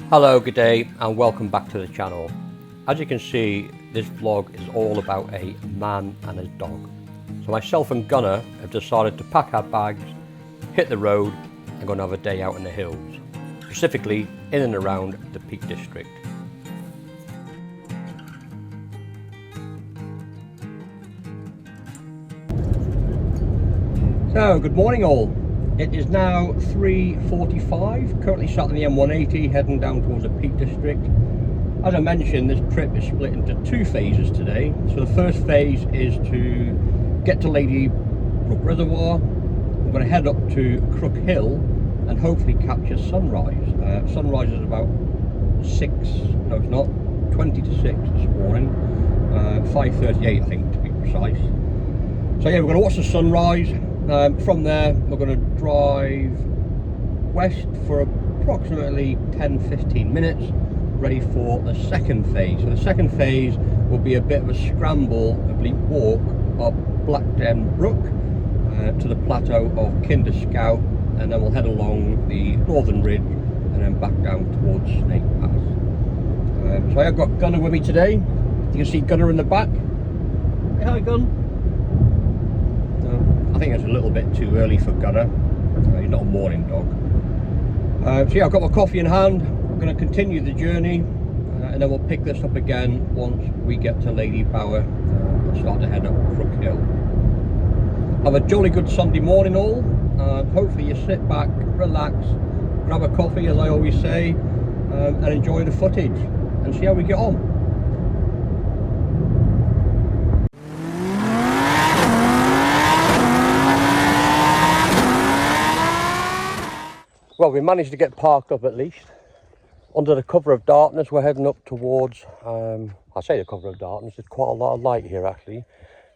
Hello, good day and welcome back to the channel. As you can see, this vlog is all about a man and his dog. So myself and Gunnar have decided to pack our bags, hit the road and go and have a day out in the hills, specifically in and around the Peak District. So, good morning all. It is now 3:45, currently sat on the M180 heading down towards the Peak District. As I mentioned, this trip is split into two phases today. So the first phase is to get to Ladybower Reservoir. We're going to head up to Crook Hill and hopefully capture sunrise. Sunrise is about 20 to 6 this morning, 5:38 I think to be precise. So yeah, we're going to watch the sunrise. From there we're going to drive west for approximately 10-15 minutes, ready for the second phase. So the second phase will be a bit of a scramble, oblique walk up Blacken Brook to the plateau of Kinderscout, and then we'll head along the northern ridge and then back down towards Snake Pass. So I've got Gunnar with me today. You can see Gunnar in the back. Hey, hi Gun. I think it's a little bit too early for Gunnar. He's not a morning dog. So yeah, I've got my coffee in hand. I'm going to continue the journey and then we'll pick this up again once we get to Ladybower and start to head up Crook Hill. Have a jolly good Sunday morning all. Hopefully you sit back, relax, grab a coffee as I always say, and enjoy the footage and see how we get on. Well, we managed to get parked up at least. Under the cover of darkness, we're heading up towards, I say the cover of darkness, there's quite a lot of light here actually.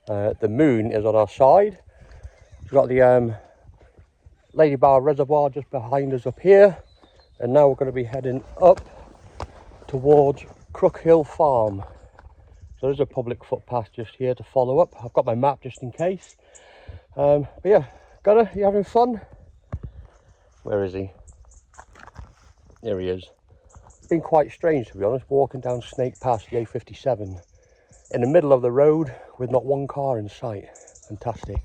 The moon is on our side. We've got the Ladybower Reservoir just behind us up here. And now we're going to be heading up towards Crook Hill Farm. So there's a public footpath just here to follow up. I've got my map just in case. But yeah, Gunnar, you having fun? Where is he? There he is. It's been quite strange to be honest, walking down Snake Pass, the A57, in the middle of the road with not one car in sight. Fantastic.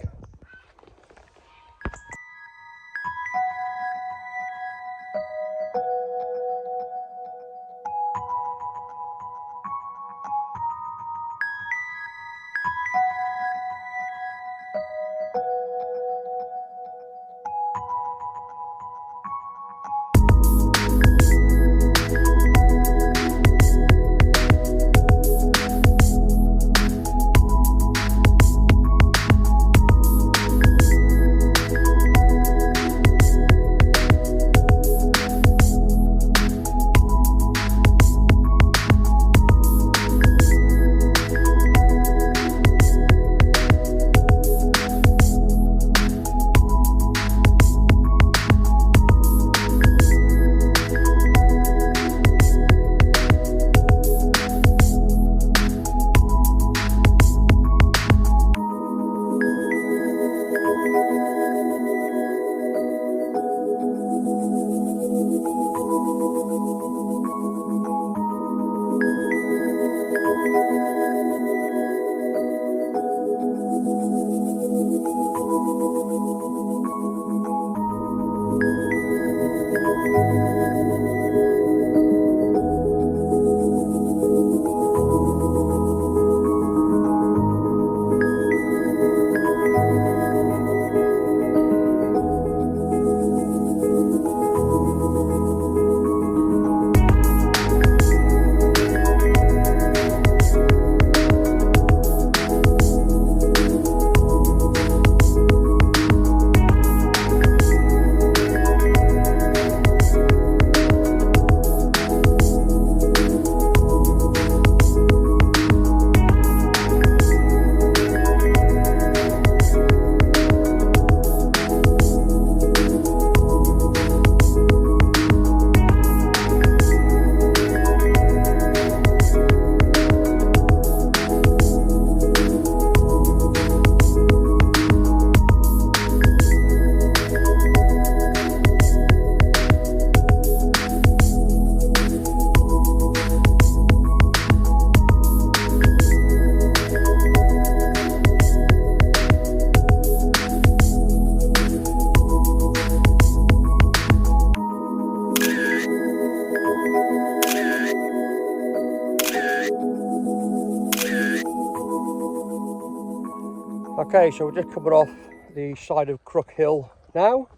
Okay, so we're just coming off the side of Crook Hill now.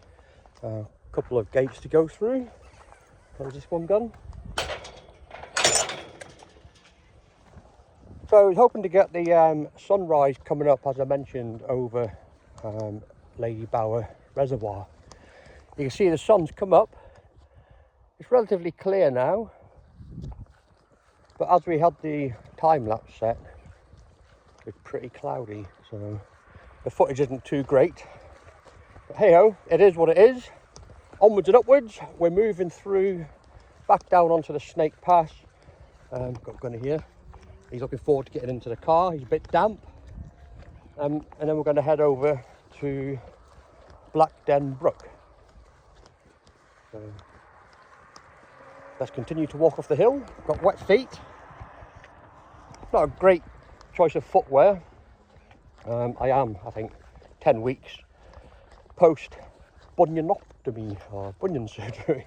A couple of gates to go through. Close this one gun. So I was hoping to get the sunrise coming up, as I mentioned, over Ladybower Reservoir. You can see the sun's come up. It's relatively clear now, but as we had the time-lapse set, it's pretty cloudy, so the footage isn't too great. But hey-ho, it is what it is. Onwards and upwards, we're moving through, back down onto the Snake Pass. Got Gunner here. He's looking forward to getting into the car. He's a bit damp. And then we're going to head over to Blacken Brook. So let's continue to walk off the hill. Got wet feet. Not a great choice of footwear. I think 10 weeks post bunionectomy or bunion surgery.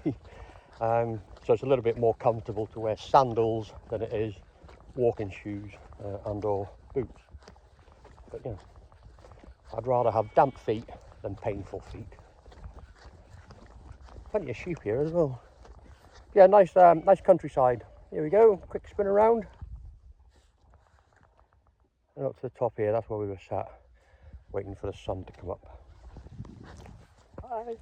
So it's a little bit more comfortable to wear sandals than it is walking shoes and or boots. But yeah, I'd rather have damp feet than painful feet. Plenty of sheep here as well. Yeah, nice countryside. Here we go, quick spin around. And up to the top here, that's where we were sat, waiting for the sun to come up. Bye.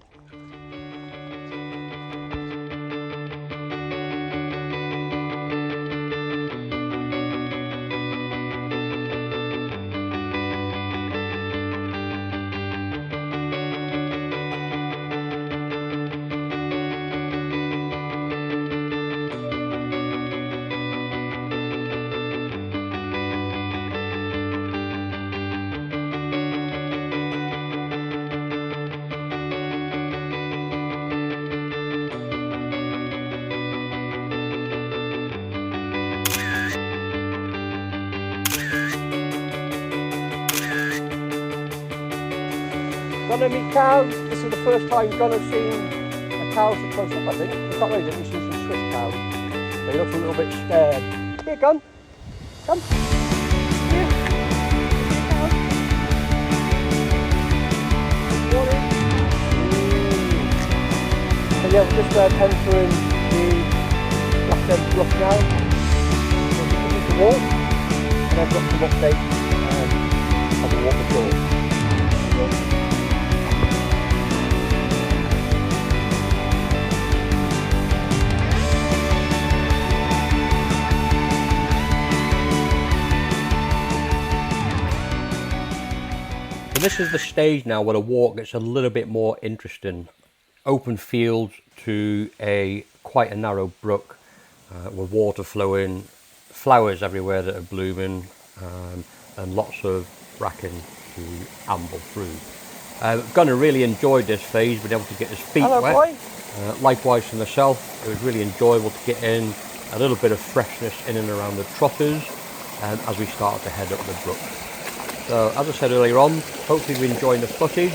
Gonna meet cows. This is the first time Gunner's seen a cow so close up, I think. It's not very different since some Swiss cows. But he looks a little bit scared. Here, Gun. Come. Here. Cows. Morning. So yeah, we're just entering the Blacken Brook now. So we continue to walk. And I've got some updates as we walk the shore. This is the stage now where the walk gets a little bit more interesting. Open fields to quite a narrow brook with water flowing, flowers everywhere that are blooming, and lots of bracken to amble through. Gunner really enjoyed this phase, being able to get his feet wet. Likewise for myself, it was really enjoyable to get in a little bit of freshness in and around the trotters as we started to head up the brook. So, as I said earlier on, hopefully you're enjoying the footage.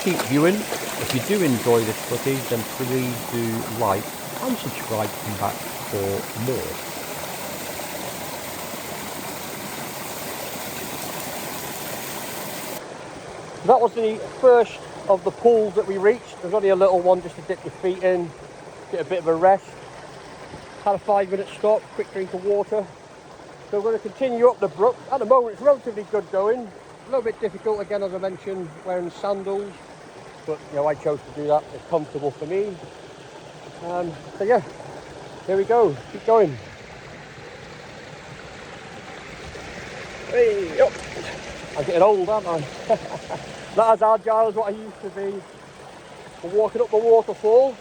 Keep viewing. If you do enjoy this footage, then please do like and subscribe to come back for more. That was the first of the pools that we reached. There's only a little one just to dip your feet in, get a bit of a rest. Had a 5-minute stop, quick drink of water. So we're going to continue up the brook. At the moment it's relatively good going. A little bit difficult again, as I mentioned, wearing sandals. But you know, I chose to do that. It's comfortable for me. So yeah, here we go. Keep going. Hey, up. I'm getting old, aren't I? Not as agile as what I used to be for walking up the waterfall.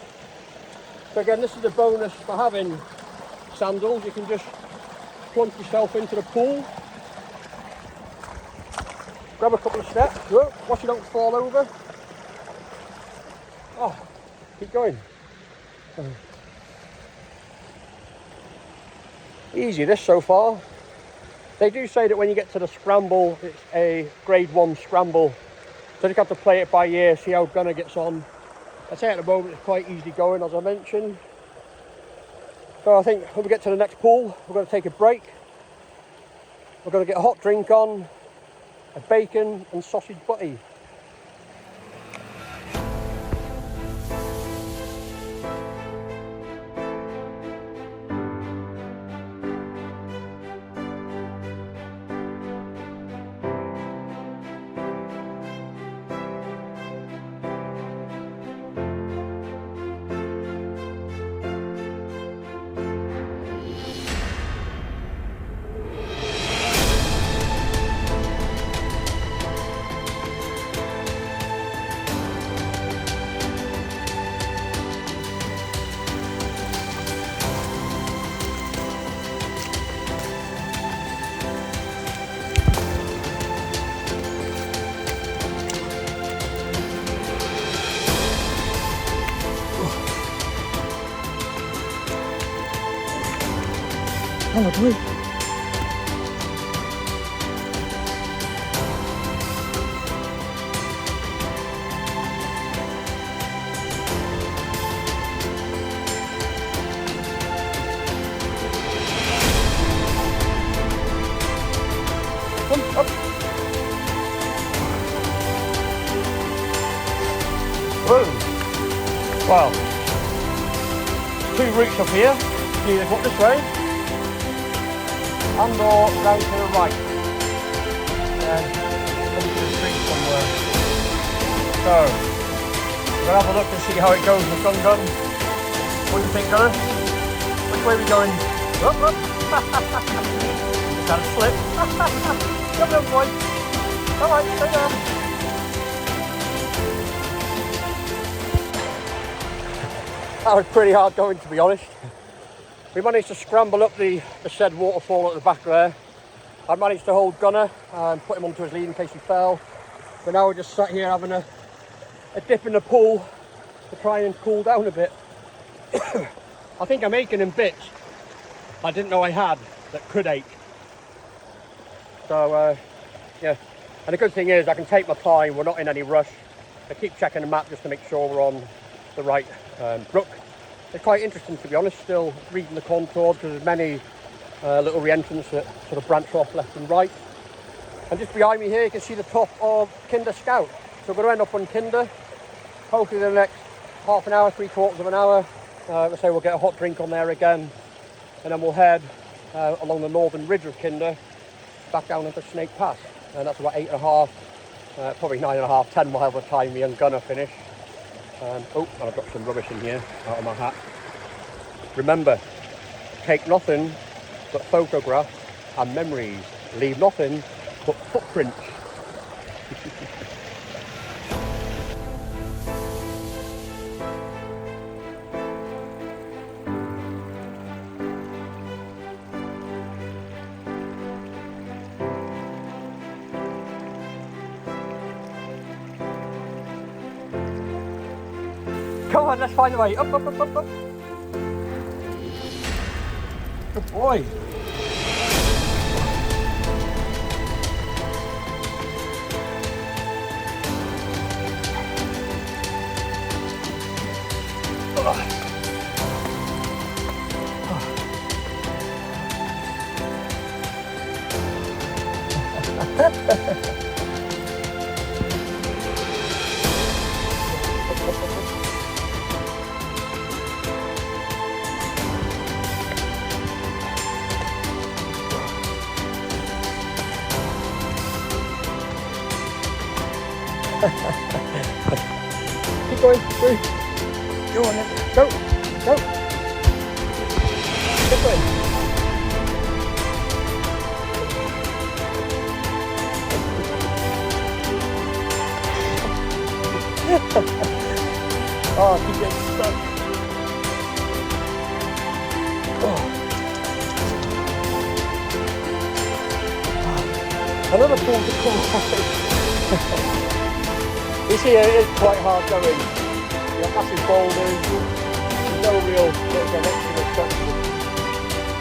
So again, this is a bonus for having sandals. You can just plunge yourself into the pool, grab a couple of steps, watch you don't fall over. Oh, keep going. Easy this so far. They do say that when you get to the scramble, it's a grade 1 scramble, so you just have to play it by ear, see how Gunner gets on. I'd say at the moment it's quite easy going, as I mentioned. So I think when we get to the next pool, we're going to take a break. We're going to get a hot drink on, a bacon and sausage butty. Oh, boy. Come up. Whoa. Wow. Two routes up here. You either go up this way and or down to the right. Then come to the street somewhere. So, we're gonna have a look and see how it goes with Gun Gun. What do you think, Gunner? Which way are we going? Up, up. Just had a slip. Come on, boy. Alright, stay down. That was pretty hard going, to be honest. We managed to scramble up the said waterfall at the back there. I managed to hold Gunner and put him onto his lead in case he fell. But now we're just sat here having a dip in the pool to try and cool down a bit. I think I'm aching in bits I didn't know I had that could ache. So yeah, and the good thing is I can take my time, we're not in any rush. I keep checking the map just to make sure we're on the right brook. It's quite interesting, to be honest, still reading the contours because there's many little re-entrants that sort of branch off left and right. And just behind me here you can see the top of Kinderscout. So we're going to end up on Kinder, hopefully in the next half an hour, 3/4 of an hour. Let's say we'll get a hot drink on there again, and then we'll head along the northern ridge of Kinder, back down into Snake Pass. And that's about 8.5, probably 9.5, 10 miles by the time me and Gunner finish. Oh, and I've got some rubbish in here out of my hat. Remember, take nothing but photographs and memories. Leave nothing but footprints. Come on, let's find the way. Up, up, up, up, up. Good boy. Keep going through. Go on then. Go. Go. This way. Oh, I keep getting stuck. Oh. Another pool to come out. This here is quite hard going. You've got massive boulders, there's no real direction as such.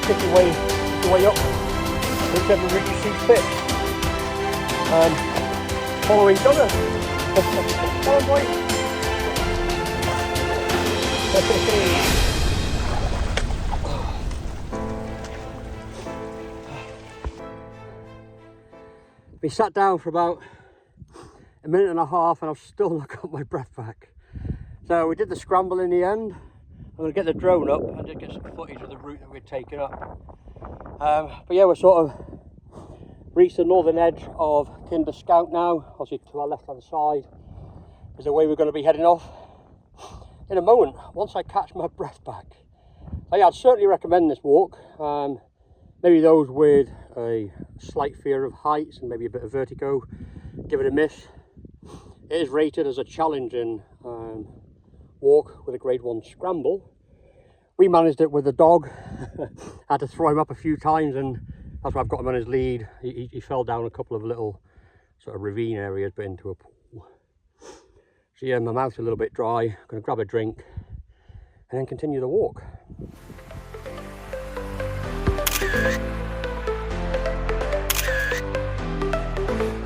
Pick your way up, whichever route you see fit. Following Gunner. Come on, boy. We sat down for about a minute and a half and I've still not got my breath back. So we did the scramble in the end. I'm going to get the drone up and just get some footage of the route that we're taking up. But yeah, we're sort of reached the northern edge of Kinderscout now. Obviously to our left hand side is the way we're going to be heading off in a moment, once I catch my breath back. So yeah, I'd certainly recommend this walk. Maybe those with a slight fear of heights and maybe a bit of vertigo, give it a miss. It is rated as a challenging walk with a grade 1 scramble. We managed it with the dog. I had to throw him up a few times and that's why I've got him on his lead. He fell down a couple of little sort of ravine areas but into a pool. So yeah, my mouth's a little bit dry. I'm going to grab a drink and then continue the walk.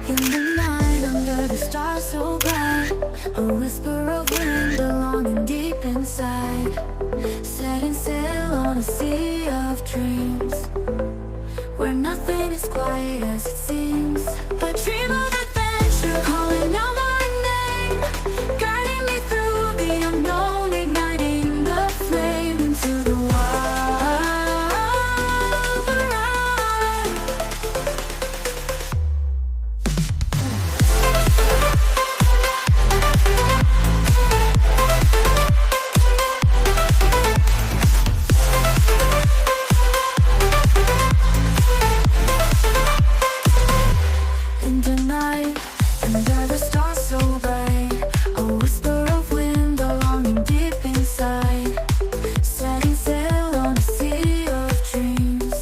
In the night under the stars so bright, a whisper of wind belonging deep inside, setting sail on a sea of dreams, where nothing is quite as it seems. A dream of adventure calling out my name, guiding me through the unknown, igniting the flame into the wild around. In the night, under the stars so bright, a whisper of wind belonging deep inside, setting sail on a sea of dreams,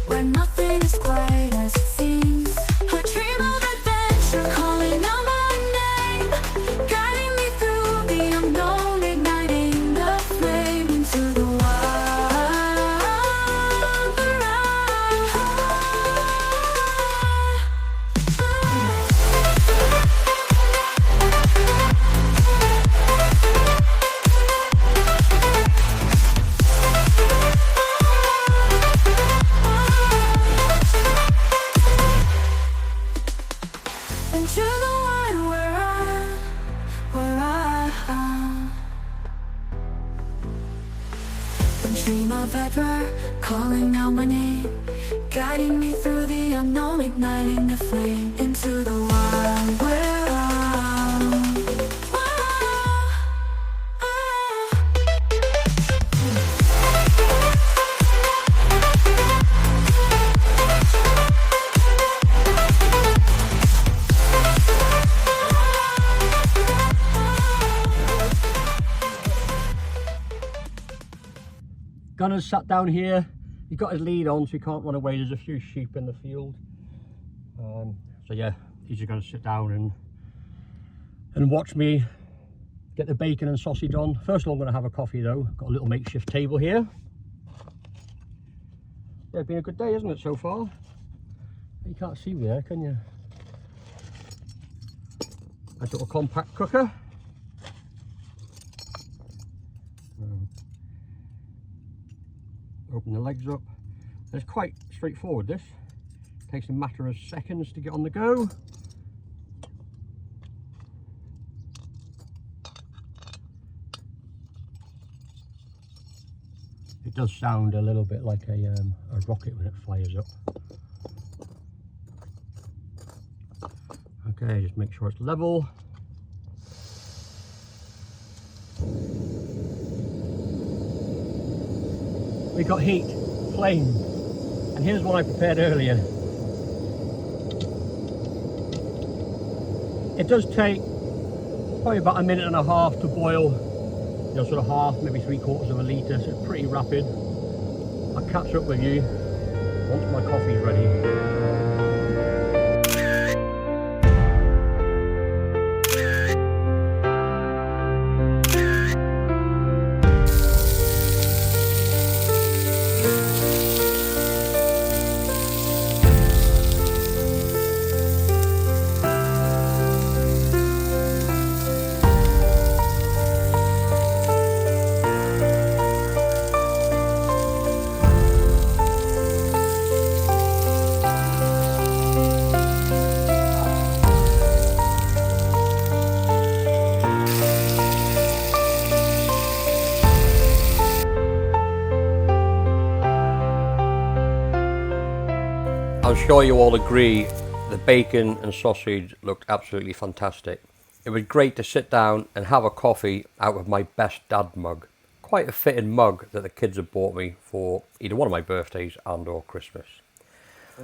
where nothing is quite as it seems. A dream of adventure calling out my name, guiding me through the unknown, igniting the flame into the wild into the wide where I dream of Edward calling out my name, guiding me through the unknown, igniting the flame into the wild where Gunner's sat down here. He got his lead on so he can't run away. There's a few sheep in the field. So yeah, he's just going to sit down and watch me get the bacon and sausage on. First of all, I'm going to have a coffee though. Got a little makeshift table here. Yeah, it's been a good day, isn't it, so far? You can't see me there, can you? Nice little compact cooker. Open the legs up. It's quite straightforward, this. Takes a matter of seconds to get on the go. It does sound a little bit like a rocket when it fires up. Okay, just make sure it's level. We got heat, flame, and here's what I prepared earlier. It does take probably about a minute and a half to boil, you know, sort of half, maybe 3/4 of a litre, so it's pretty rapid. I'll catch up with you once my coffee's ready. I'm sure you all agree the bacon and sausage looked absolutely fantastic. It was great to sit down and have a coffee out of my best dad mug. Quite a fitting mug that the kids have bought me for either one of my birthdays and or Christmas.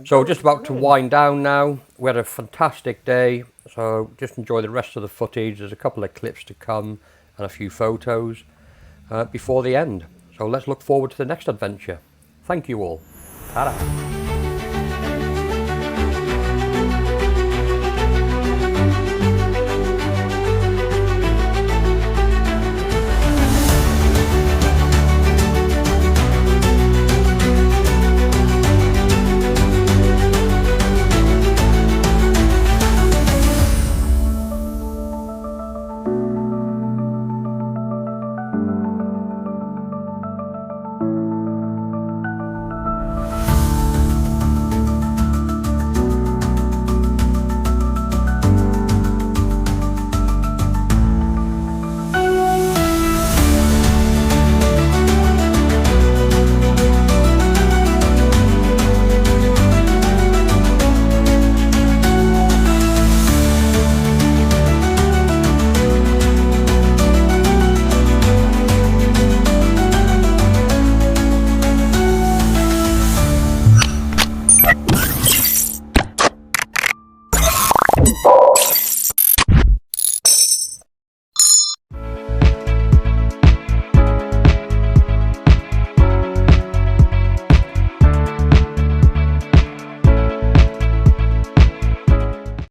So just about to wind down now. We had a fantastic day, so just enjoy the rest of the footage. There's a couple of clips to come and a few photos before the end. So let's look forward to the next adventure. Thank you all. Ta-da.